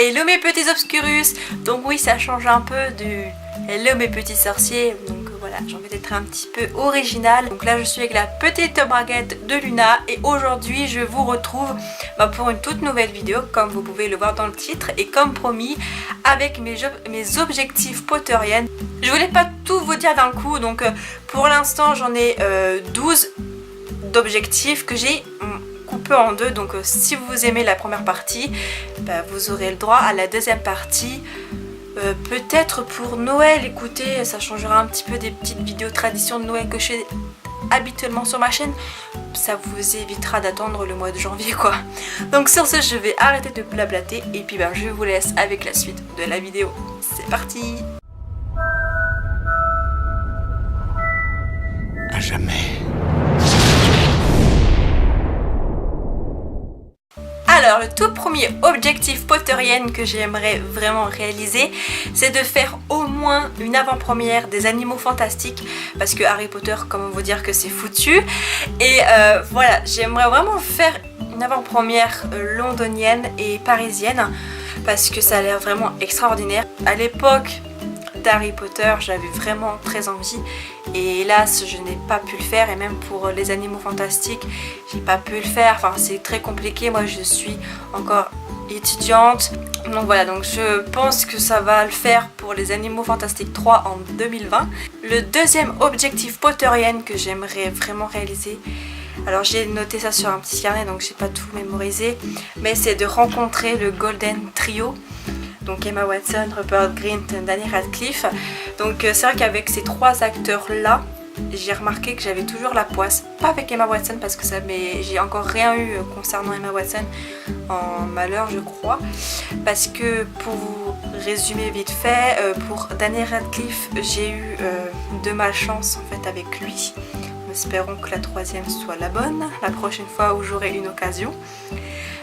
Hello mes petits obscurus. Donc oui, ça change un peu du hello mes petits sorciers. Donc voilà, j'ai envie d'être un petit peu original. Donc là je suis avec la petite braguette de Luna. Et aujourd'hui je vous retrouve pour une toute nouvelle vidéo, comme vous pouvez le voir dans le titre. Et comme promis, avec mes objectifs Potterienne. Je voulais pas tout vous dire d'un coup. Donc pour l'instant j'en ai 12 d'objectifs que j'ai coupé en deux. Donc si vous aimez la première partie, vous aurez le droit à la deuxième partie. Peut-être pour Noël, écoutez, ça changera un petit peu des petites vidéos traditions de Noël que je fais habituellement sur ma chaîne. Ça vous évitera d'attendre le mois de janvier quoi. Donc sur ce, je vais arrêter de blablater et puis je vous laisse avec la suite de la vidéo. C'est parti. À jamais. Alors le tout premier objectif Potterienne que j'aimerais vraiment réaliser, c'est de faire au moins une avant-première des Animaux Fantastiques, parce que Harry Potter, comment vous dire que c'est foutu. Et voilà, j'aimerais vraiment faire une avant-première londonienne et parisienne, parce que ça a l'air vraiment extraordinaire. À l'époque d'Harry Potter, j'avais vraiment très envie et hélas je n'ai pas pu le faire, et même pour les Animaux Fantastiques j'ai pas pu le faire, enfin c'est très compliqué, moi je suis encore étudiante, donc voilà, donc je pense que ça va le faire pour les Animaux Fantastiques 3 en 2020. Le deuxième objectif Potterienne que j'aimerais vraiment réaliser, alors j'ai noté ça sur un petit carnet donc j'ai pas tout mémorisé, mais c'est de rencontrer le Golden Trio. Donc Emma Watson, Rupert Grint, Daniel Radcliffe. Donc c'est vrai qu'avec ces trois acteurs là, j'ai remarqué que j'avais toujours la poisse. Pas avec Emma Watson parce que j'ai encore rien eu concernant Emma Watson en malheur je crois. Parce que pour vous résumer vite fait, pour Daniel Radcliffe j'ai eu de malchance en fait avec lui. Espérons que la troisième soit la bonne, la prochaine fois où j'aurai une occasion.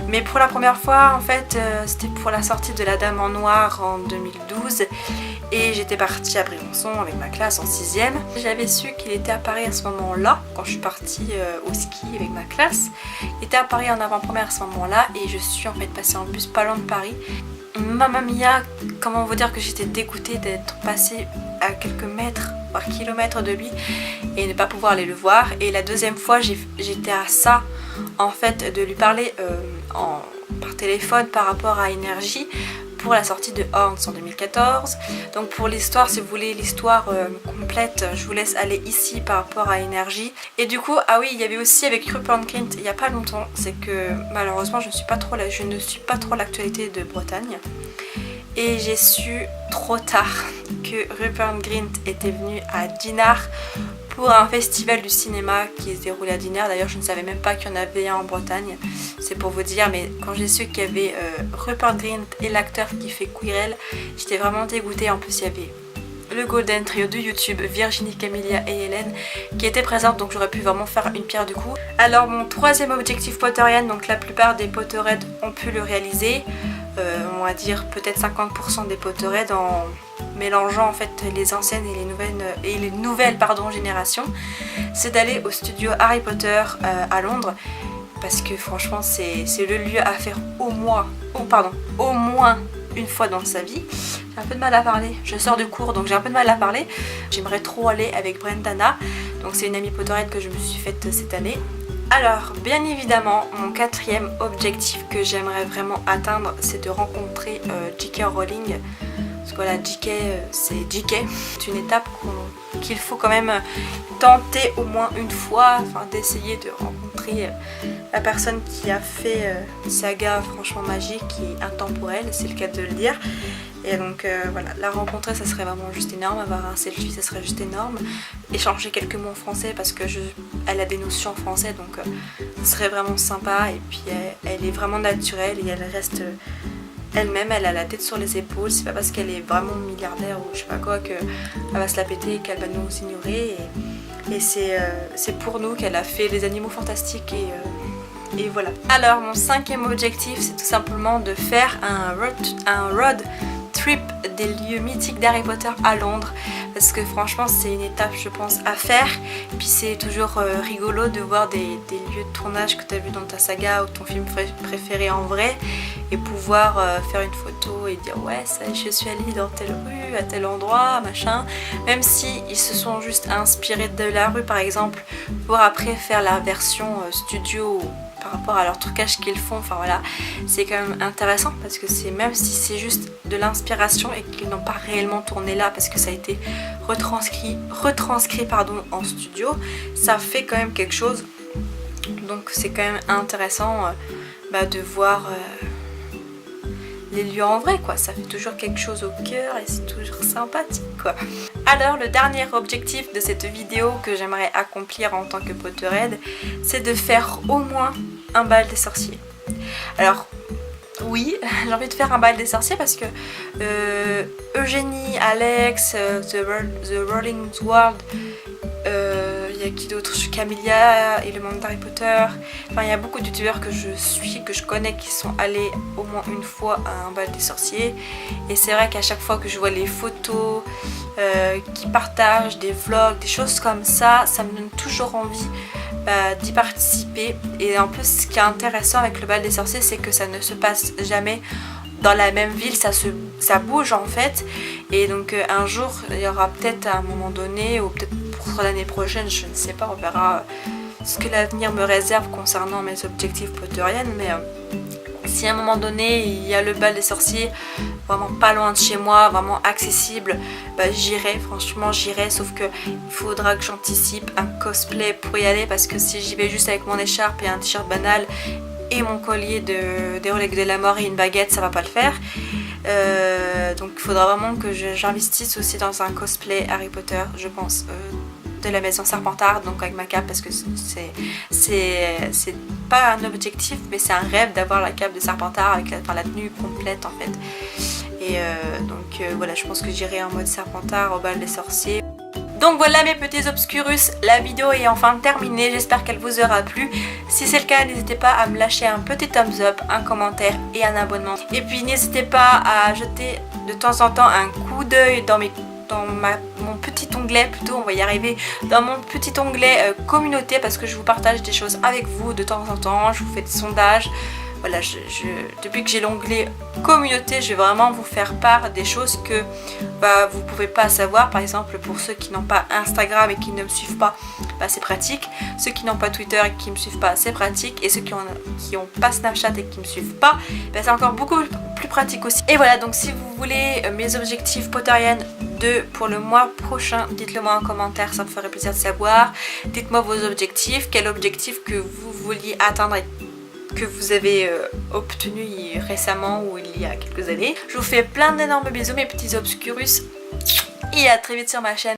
Mais pour la première fois, en fait, c'était pour la sortie de La Dame en Noir en 2012. Et j'étais partie à Brégançon avec ma classe en 6ème. J'avais su qu'il était à Paris à ce moment-là, quand je suis partie au ski avec ma classe. Il était à Paris en avant-première à ce moment-là. Et je suis en fait passée en bus pas loin de Paris. Mamma mia, comment vous dire que j'étais dégoûtée d'être passée à quelques mètres, voire kilomètres de lui et ne pas pouvoir aller le voir. Et la deuxième fois, j'étais à ça en fait de lui parler par téléphone par rapport à Énergie pour la sortie de Horns en 2014. Donc pour l'histoire, si vous voulez l'histoire complète, je vous laisse aller ici par rapport à Énergie. Et du coup, ah oui, il y avait aussi avec Rupert Grint il n'y a pas longtemps, c'est que malheureusement je ne suis pas trop l'actualité de Bretagne. Et j'ai su trop tard que Rupert Grint était venu à Dinard pour un festival du cinéma qui se déroulait à Dinard. D'ailleurs je ne savais même pas qu'il y en avait un en Bretagne, c'est pour vous dire. Mais quand j'ai su qu'il y avait Rupert Grint et l'acteur qui fait Quirrell, j'étais vraiment dégoûtée. En plus il y avait le Golden Trio de YouTube, Virginie, Camélia et Hélène qui étaient présentes, donc j'aurais pu vraiment faire une pierre deux coups. Alors mon troisième objectif Potterienne, donc la plupart des Potterheads ont pu le réaliser, on va dire peut-être 50% des Potterheads en mélangeant en fait les anciennes et les nouvelles générations, c'est d'aller au studio Harry Potter à Londres, parce que franchement c'est le lieu à faire au moins une fois dans sa vie. J'ai un peu de mal à parler, je sors de cours donc j'ai un peu de mal à parler. J'aimerais trop aller avec Brendana, donc c'est une amie Potterhead que je me suis faite cette année. Alors bien évidemment, mon quatrième objectif que j'aimerais vraiment atteindre, c'est de rencontrer J.K. Rowling. Parce que voilà, J.K. c'est J.K. C'est une étape qu'il faut quand même tenter au moins une fois, enfin d'essayer de rencontrer la personne qui a fait une saga franchement magique et intemporelle, c'est le cas de le dire. Et donc voilà, la rencontrer ça serait vraiment juste énorme, avoir un selfie ça serait juste énorme, échanger quelques mots en français parce que elle a des notions en français, donc ce serait vraiment sympa. Et puis elle est vraiment naturelle et elle reste elle-même, elle a la tête sur les épaules, c'est pas parce qu'elle est vraiment milliardaire ou je sais pas quoi qu'elle va se la péter et qu'elle va nous ignorer. Et c'est pour nous qu'elle a fait les Animaux Fantastiques et voilà. Alors mon cinquième objectif, c'est tout simplement de faire un road trip trip des lieux mythiques d'Harry Potter à Londres, parce que franchement c'est une étape je pense à faire. Et puis c'est toujours rigolo de voir des lieux de tournage que tu as vu dans ta saga ou ton film préféré en vrai, et pouvoir faire une photo et dire ouais ça, je suis allée dans telle rue, à tel endroit, machin. Même si ils se sont juste inspirés de la rue par exemple, pour après faire la version studio par rapport à leur trucage qu'ils font, enfin voilà, c'est quand même intéressant parce que c'est, même si c'est juste de l'inspiration et qu'ils n'ont pas réellement tourné là parce que ça a été retranscrit pardon, en studio, ça fait quand même quelque chose. Donc c'est quand même intéressant de voir les lieux en vrai quoi, ça fait toujours quelque chose au cœur et c'est toujours sympathique quoi. Alors le dernier objectif de cette vidéo que j'aimerais accomplir en tant que Potterhead, c'est de faire au moins un bal des sorciers. Alors oui, j'ai envie de faire un bal des sorciers parce que Eugénie, Alex, The Rolling World, il y a qui d'autre, Camilla et le monde d'Harry Potter, enfin il y a beaucoup de youtubeurs que je suis, que je connais, qui sont allés au moins une fois à un bal des sorciers, et c'est vrai qu'à chaque fois que je vois les photos qui partagent, des vlogs, des choses comme ça, ça me donne toujours envie d'y participer. Et en plus ce qui est intéressant avec le bal des sorciers, c'est que ça ne se passe jamais dans la même ville, ça bouge en fait, et donc un jour il y aura peut-être à un moment donné, ou peut-être pour l'année prochaine, je ne sais pas, on verra ce que l'avenir me réserve concernant mes objectifs potteriennes, mais si à un moment donné il y a le bal des sorciers vraiment pas loin de chez moi, vraiment accessible, j'irai, franchement j'irai, sauf que il faudra que j'anticipe un cosplay pour y aller, parce que si j'y vais juste avec mon écharpe et un t-shirt banal et mon collier des Rolex de la mort et une baguette, ça va pas le faire. Donc il faudra vraiment que j'investisse aussi dans un cosplay Harry Potter, je pense, de la maison Serpentard, donc avec ma cape, parce que c'est pas un objectif mais c'est un rêve d'avoir la cape de Serpentard avec la tenue complète en fait. Et voilà, je pense que j'irai en mode Serpentard au bal des sorciers. Donc voilà mes petits obscurus, la vidéo est enfin terminée, j'espère qu'elle vous aura plu. Si c'est le cas, n'hésitez pas à me lâcher un petit thumbs up, un commentaire et un abonnement. Et puis n'hésitez pas à jeter de temps en temps un coup d'œil dans mon petit onglet, plutôt on va y arriver, dans mon petit onglet communauté, parce que je vous partage des choses avec vous de temps en temps, je vous fais des sondages. Voilà, depuis que j'ai l'onglet communauté, je vais vraiment vous faire part des choses que vous pouvez pas savoir. Par exemple, pour ceux qui n'ont pas Instagram et qui ne me suivent pas, c'est pratique. Ceux qui n'ont pas Twitter et qui me suivent pas, c'est pratique. Et ceux qui ont pas Snapchat et qui me suivent pas, c'est encore beaucoup plus pratique aussi. Et voilà, donc si vous voulez mes objectifs potteriennes pour le mois prochain, dites-le moi en commentaire, ça me ferait plaisir de savoir. Dites-moi vos objectifs, quel objectif que vous vouliez atteindre et que vous avez obtenu récemment ou il y a quelques années. Je vous fais plein d'énormes bisous mes petits obscurus et à très vite sur ma chaîne.